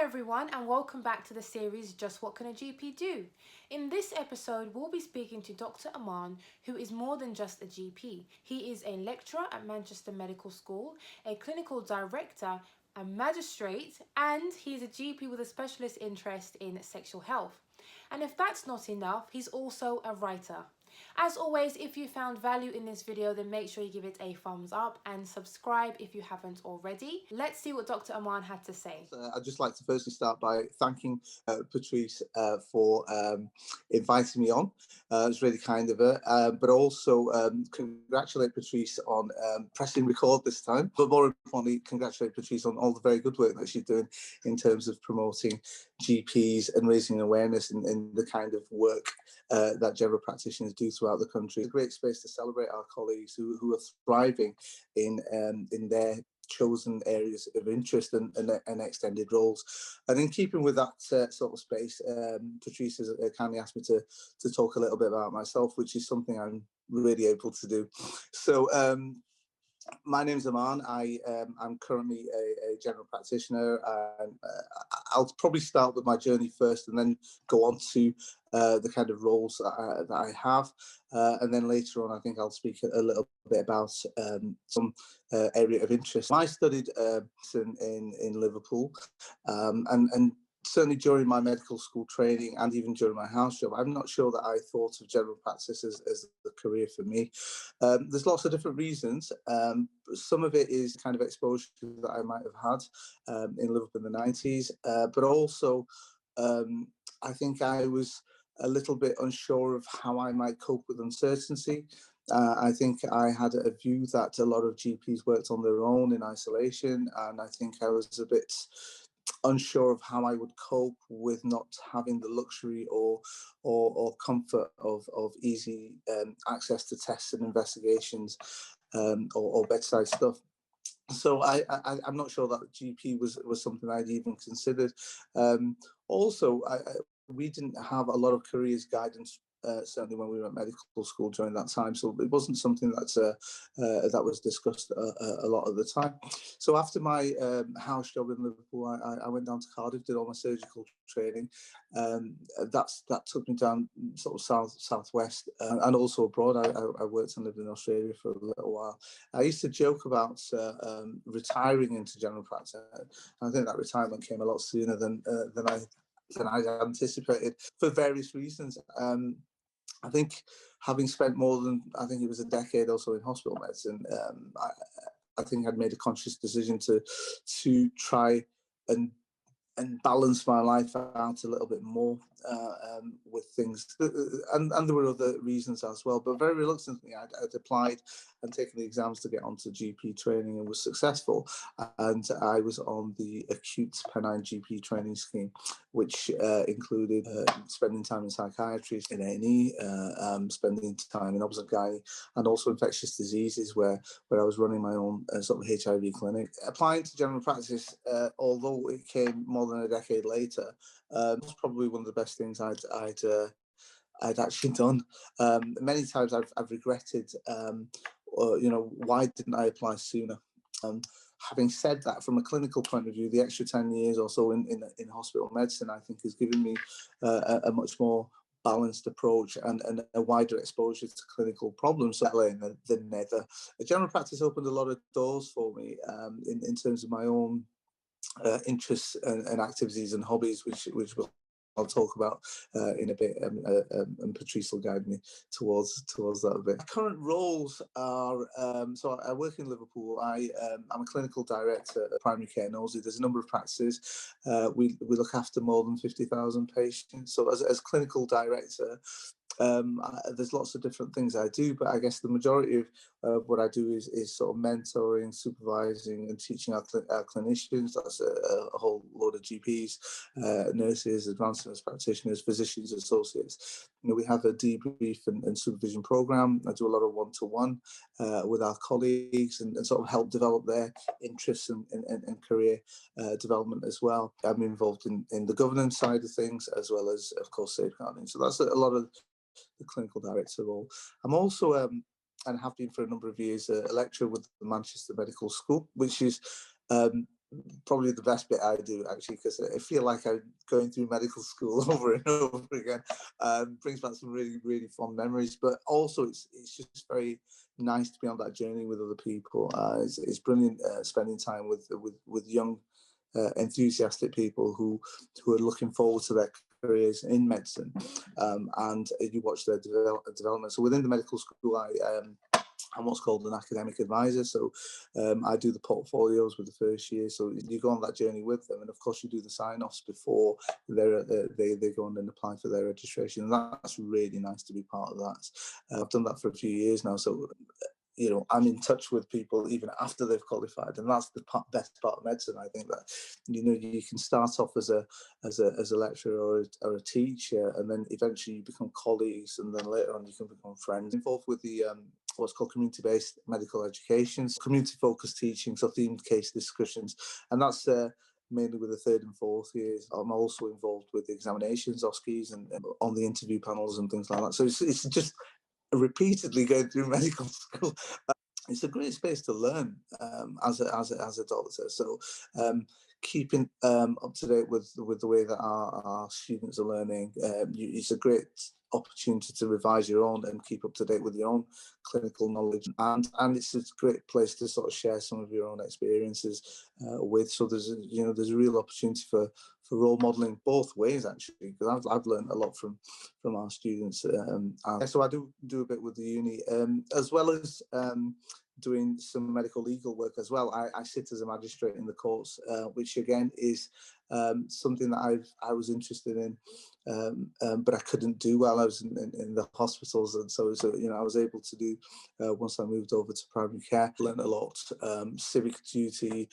everyone, and welcome back to the series Just What Can a GP Do? In this episode, we'll be speaking to Dr. Aman, who is more than just a GP. He is a lecturer at Manchester Medical School, a clinical director, a magistrate, and he is a GP with a specialist interest in sexual health. And if that's not enough, he's also a writer. As always, if you found value in this video, then make sure you give it a thumbs up and subscribe if you haven't already. Let's see what Dr. Aman had to say. I'd just like to firstly start by thanking Patrice for inviting me on. It's really kind of her, but also congratulate Patrice on pressing record this time. But more importantly, congratulate Patrice on all the very good work that she's doing in terms of promoting GPs and raising awareness in the kind of work that general practitioners do throughout the country. It's a great space to celebrate our colleagues who are thriving in their chosen areas of interest and extended roles. And in keeping with that sort of space, Patrice has kindly asked me to talk a little bit about myself, which is something I'm really able to do. So my name's Aman. I'm currently a general practitioner. I'll probably start with my journey first and then go on to the kind of roles that I have. And then later on, I think I'll speak a little bit about some area of interest. I studied in Liverpool, and certainly during my medical school training and even during my house job, I'm not sure that I thought of general practice as the career for me. There's lots of different reasons. Some of it is kind of exposure that I might have had in Liverpool in the 90s, but also I think I was a little bit unsure of how I might cope with uncertainty. I think I had a view that a lot of GPs worked on their own in isolation, and I think I was a bit unsure of how I would cope with not having the luxury or comfort of easy access to tests and investigations or bedside stuff. So I'm not sure that GP was something I'd even considered. Also, we didn't have a lot of careers guidance. Certainly when we were at medical school during that time, so it wasn't something that was discussed a lot of the time. So after my house job in Liverpool, I went down to Cardiff, did all my surgical training. That took me down sort of southwest, and also abroad. I worked and lived in Australia for a little while. I used to joke about retiring into general practice. I think that retirement came a lot sooner than I anticipated for various reasons. I think having spent more than, I think it was a decade or so in hospital medicine, I think I'd made a conscious decision to try and balance my life out a little bit more with things. And there were other reasons as well, but very reluctantly I'd applied and taken the exams to get onto GP training and was successful. And I was on the acute penine GP training scheme, which included spending time in psychiatry, in A&E, spending time in obs and gynae, and also infectious diseases where I was running my own sort of HIV clinic. Applying to general practice, although it came more than a decade later, was probably one of the best things I'd actually done. Many times I've regretted, why didn't I apply sooner? Having said that, from a clinical point of view, the extra 10 years or so in hospital medicine, I think, has given me a much more balanced approach and a wider exposure to clinical problems than ever. General practice opened a lot of doors for me in terms of my own interests and activities and hobbies, which I'll talk about in a bit, and Patrice will guide me towards that a bit. Current roles are, so I work in Liverpool. I'm a clinical director at primary care Nosey. There's a number of practices. We look after more than 50,000 patients. So as clinical director, there's lots of different things I do, but I guess the majority of what I do is sort of mentoring, supervising and teaching our clinicians. That's a whole load of GPs, nurses, advanced nurse practitioners, physicians, associates. We have a debrief and supervision program. I do a lot of one-to-one with our colleagues and sort of help develop their interests and career development as well. I'm involved in the governance side of things, as well as, of course, safeguarding. So that's a lot of the clinical director role. I'm also, and have been for a number of years, a lecturer with the Manchester Medical School, which is probably the best bit I do, actually, because I feel like I'm going through medical school over and over again. Brings back some really, really fond memories, but also it's just very nice to be on that journey with other people. It's brilliant spending time with young, enthusiastic people who are looking forward to their careers in medicine, and you watch their development. So within the medical school, I'm what's called an academic advisor. So I do the portfolios with the first year. So you go on that journey with them, and of course you do the sign-offs before they go on and apply for their registration. And that's really nice to be part of that. I've done that for a few years now. So I'm in touch with people even after they've qualified, and that's the best part of medicine. I think that you can start off as a lecturer or a teacher, and then eventually you become colleagues, and then later on you can become friends. Involved with the what's called community-based medical education, community-focused teaching, so themed case discussions, and that's mainly with the third and fourth years. I'm also involved with the examinations, OSCEs, and on the interview panels and things like that. So it's just repeatedly going through medical school. It's a great space to learn as a doctor. So keeping up to date with the way that our students are learning, it's a great opportunity to revise your own and keep up to date with your own clinical knowledge, and it's a great place to sort of share some of your own experiences with. So there's a real opportunity for role modeling both ways, actually, because I've learned a lot from our students. So I do a bit with the uni, as well as doing some medical legal work as well. I sit as a magistrate in the courts, which again is something that I was interested in, but I couldn't do while I was in the hospitals, and so I was able to do once I moved over to primary care. Learned a lot, civic duty,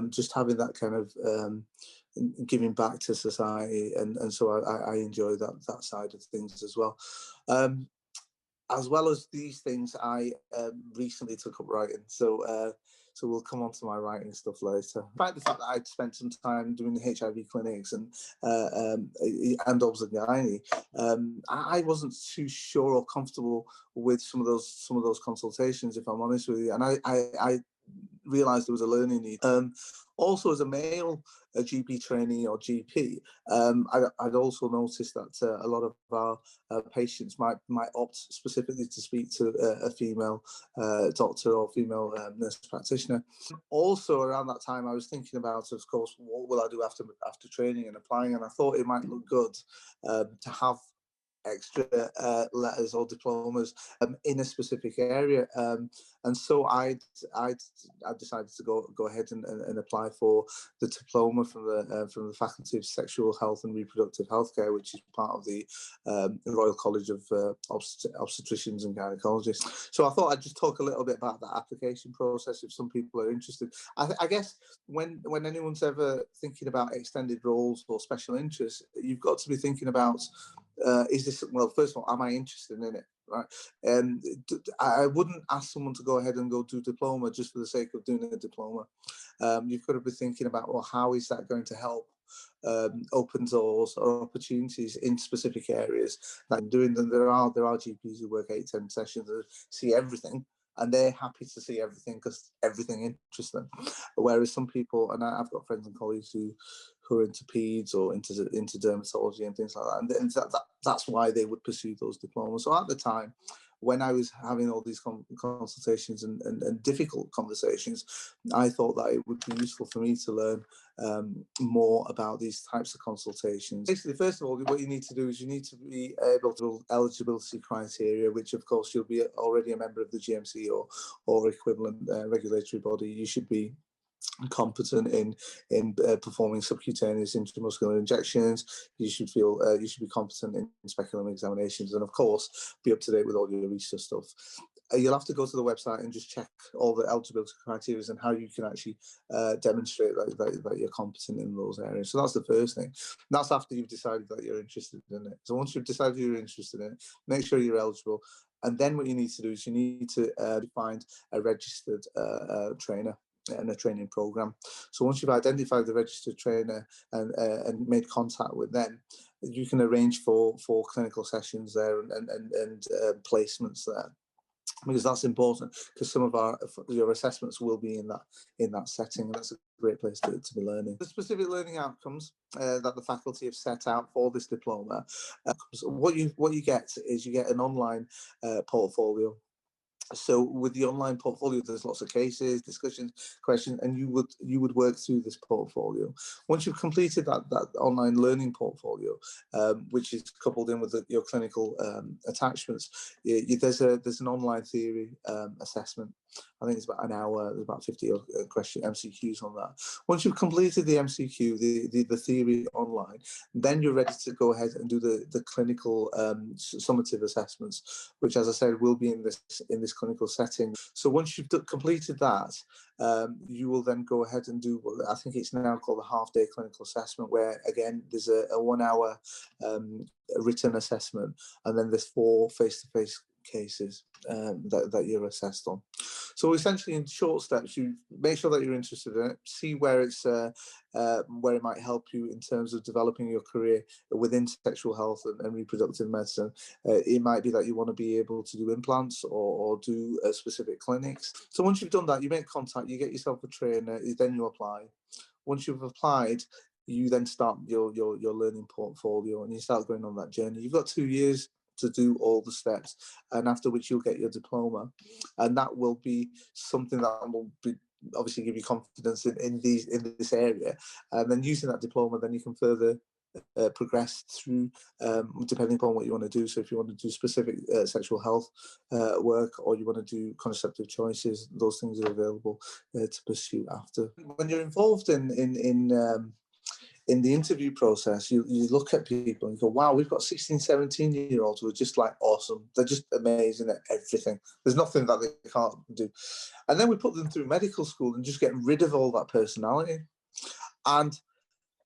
just having that kind of giving back to society, and so I enjoy that side of things as well. As well as these things, I recently took up writing. So we'll come on to my writing stuff later. Despite the fact that I'd spent some time doing the HIV clinics and obs and gynae, I wasn't too sure or comfortable with some of those consultations, if I'm honest with you. And I realised there was a learning need. Also, as a male GP trainee or GP, I'd also noticed that a lot of our patients might opt specifically to speak to a female doctor or female nurse practitioner. Also, around that time, I was thinking about, of course, what will I do after training and applying, and I thought it might look good to have extra letters or diplomas in a specific area, and so I decided to go ahead and apply for the diploma from the Faculty of Sexual Health and Reproductive Healthcare, which is part of the Royal College of Obstetricians and Gynecologists. So I thought I'd just talk a little bit about that application process if some people are interested. I guess when anyone's ever thinking about extended roles or special interests, you've got to be thinking about, is this, well, first of all, am I interested in it? Right. And I wouldn't ask someone to go ahead and go do diploma just for the sake of doing a diploma. You've got to be thinking about, well, how is that going to help open doors or opportunities in specific areas? Like doing them, there are GPs who work 8-10 sessions that see everything, and they're happy to see everything because everything interests them. Whereas some people, and I've got friends and colleagues who are into peds or into dermatology and things like that, and that's why they would pursue those diplomas. So at the time, when I was having all these consultations and difficult conversations, I thought that it would be useful for me to learn more about these types of consultations. Basically, first of all, what you need to do is you need to be able to eligibility criteria, which of course you'll be already a member of the GMC or equivalent regulatory body. You should be competent in performing subcutaneous intramuscular injections. You should be competent in speculum examinations, and of course be up to date with all your research stuff. You'll have to go to the website and just check all the eligibility criteria and how you can actually demonstrate that you're competent in those areas. So that's the first thing. And that's after you've decided that you're interested in it. So once you've decided you're interested in it, make sure you're eligible. And then what you need to do is you need to find a registered trainer and a training program. So once you've identified the registered trainer and made contact with them, you can arrange for clinical sessions there and placements there. because that's important, because some of your assessments will be in that setting, and that's a great place to be learning. The specific learning outcomes that the faculty have set out for this diploma, what you get is you get an online portfolio. So with the online portfolio, there's lots of cases, discussions, questions, and you would work through this portfolio. Once you've completed that online learning portfolio, which is coupled in with your clinical attachments, there's an online theory assessment. I think it's about an hour. There's about 50 question MCQs on that. Once you've completed the MCQ, the theory online, then you're ready to go ahead and do the clinical summative assessments, which, as I said, will be in this clinical setting. So once you've completed that, you will then go ahead and do what I think it's now called a half-day clinical assessment, where again there's a 1 hour written assessment, and then there's 4 face-to-face cases that you're assessed on. So essentially, in short steps, you make sure that you're interested in it, see where where it might help you in terms of developing your career within sexual health and reproductive medicine. It might be that you want to be able to do implants or do specific clinics. So once you've done that, you make contact, you get yourself a trainer, then you apply. Once you've applied, you then start your learning portfolio, and you start going on that journey. You've got 2 years to do all the steps, and after which you'll get your diploma, and that will be something that will be obviously give you confidence in this area, and then using that diploma, then you can further progress through, depending upon what you want to do. So if you want to do specific sexual health work, or you want to do contraceptive choices, those things are available to pursue after. When you're involved in the interview process, you look at people and you go, wow, we've got 16, 17-year-olds who are just like awesome. They're just amazing at everything. There's nothing that they can't do. And then we put them through medical school and just get rid of all that personality. And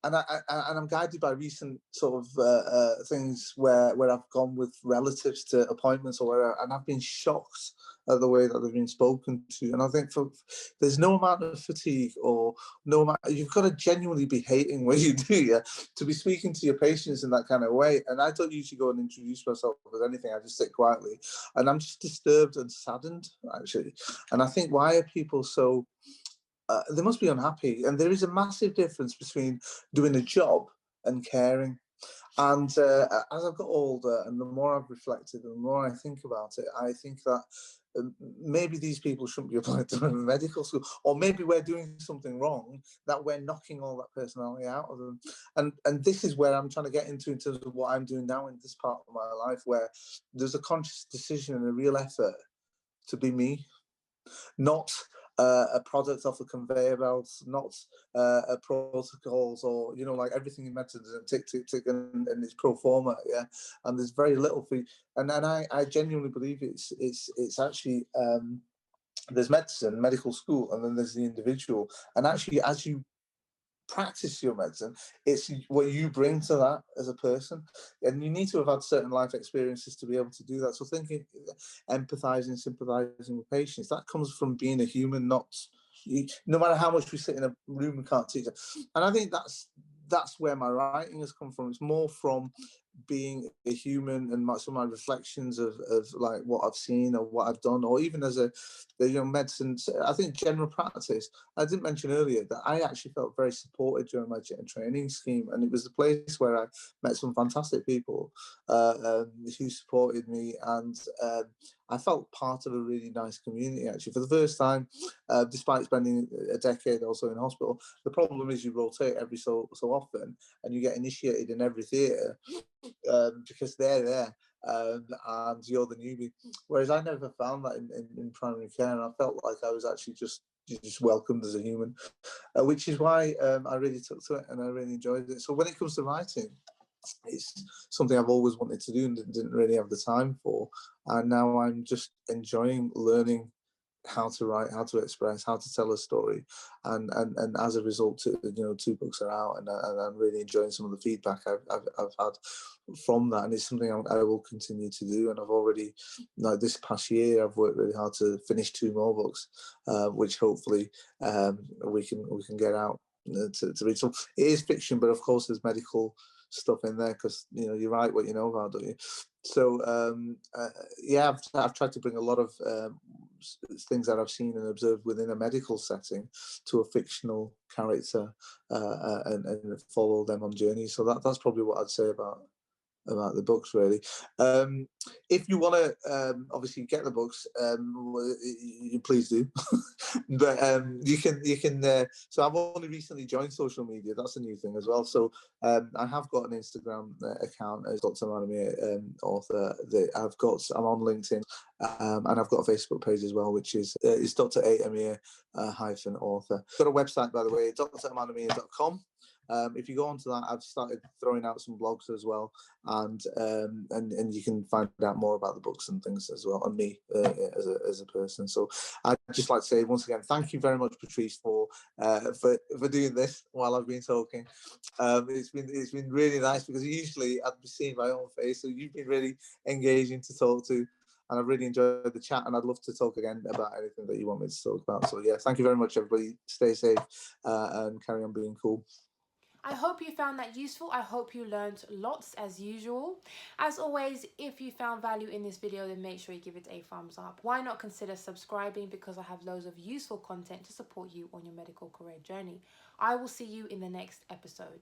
I'm guided by recent sort of things where I've gone with relatives to appointments and I've been shocked at the way that they've been spoken to. And I think there's no amount of fatigue or no amount, you've got to genuinely be hating what you do, yeah, to be speaking to your patients in that kind of way. And I don't usually go and introduce myself with anything. I just sit quietly, and I'm just disturbed and saddened, actually. And I think, why are people so they must be unhappy? And there is a massive difference between doing a job and caring. And as I've got older, and the more I've reflected and the more I think about it, I think that maybe these people shouldn't be applying to medical school, or maybe we're doing something wrong, that we're knocking all that personality out of them. And this is where I'm trying to get into in terms of what I'm doing now in this part of my life, where there's a conscious decision and a real effort to be me, not a product off a conveyor belt, not protocols, or like everything in medicine is tick tick tick and it's pro forma, yeah. And there's very little for you. And I genuinely believe it's actually there's medicine, medical school, and then there's the individual. And actually, as you practice your medicine, it's what you bring to that as a person, and you need to have had certain life experiences to be able to do that. So thinking, empathizing, sympathizing with patients, that comes from being a human, not no matter how much we sit in a room and can't teach it. And I think that's where my writing has come from. It's more from being a human and some of my reflections of like what I've seen or what I've done, or even as a medicine. I think general practice, I didn't mention earlier that I actually felt very supported during my training scheme, and it was the place where I met some fantastic people who supported me, and I felt part of a really nice community, actually, for the first time, despite spending a decade or so in hospital. The problem is you rotate every so often, and you get initiated in every theatre because they're there, and you're the newbie. Whereas I never found that in primary care, and I felt like I was actually just welcomed as a human, which is why I really took to it and I really enjoyed it. So when it comes to writing, it's something I've always wanted to do and didn't really have the time for, and now I'm just enjoying learning how to write, how to express, how to tell a story, and as a result, 2 books are out, and I'm really enjoying some of the feedback I've had from that, and it's something I will continue to do. And I've already, this past year, I've worked really hard to finish 2 more books, which hopefully we can get out to read. So it is fiction, but of course there's medical stuff in there, because you write what you know about, don't you? So yeah, I've tried to bring a lot of things that I've seen and observed within a medical setting to a fictional character, and follow them on journeys. So that's probably what I'd say about the books, really. If you want to obviously get the books, you please do. But you can so I've only recently joined social media. That's a new thing as well. So I have got an Instagram account as Dr. Aman Amir, author. I'm on LinkedIn, and I've got a Facebook page as well, which is Dr. A Amir hyphen author. Got a website, by the way, dramanamir.com. If you go onto that, I've started throwing out some blogs as well, and you can find out more about the books and things as well, and me as a person. So I'd just like to say once again, thank you very much, Patrice, for doing this while I've been talking. It's been really nice, because usually I'd be seeing my own face, so you've been really engaging to talk to. And I've really enjoyed the chat, and I'd love to talk again about anything that you want me to talk about. So yeah, thank you very much, everybody. Stay safe, and carry on being cool. I hope you found that useful. I hope you learned lots as usual. As always, if you found value in this video, then make sure you give it a thumbs up. Why not consider subscribing, because I have loads of useful content to support you on your medical career journey. I will see you in the next episode.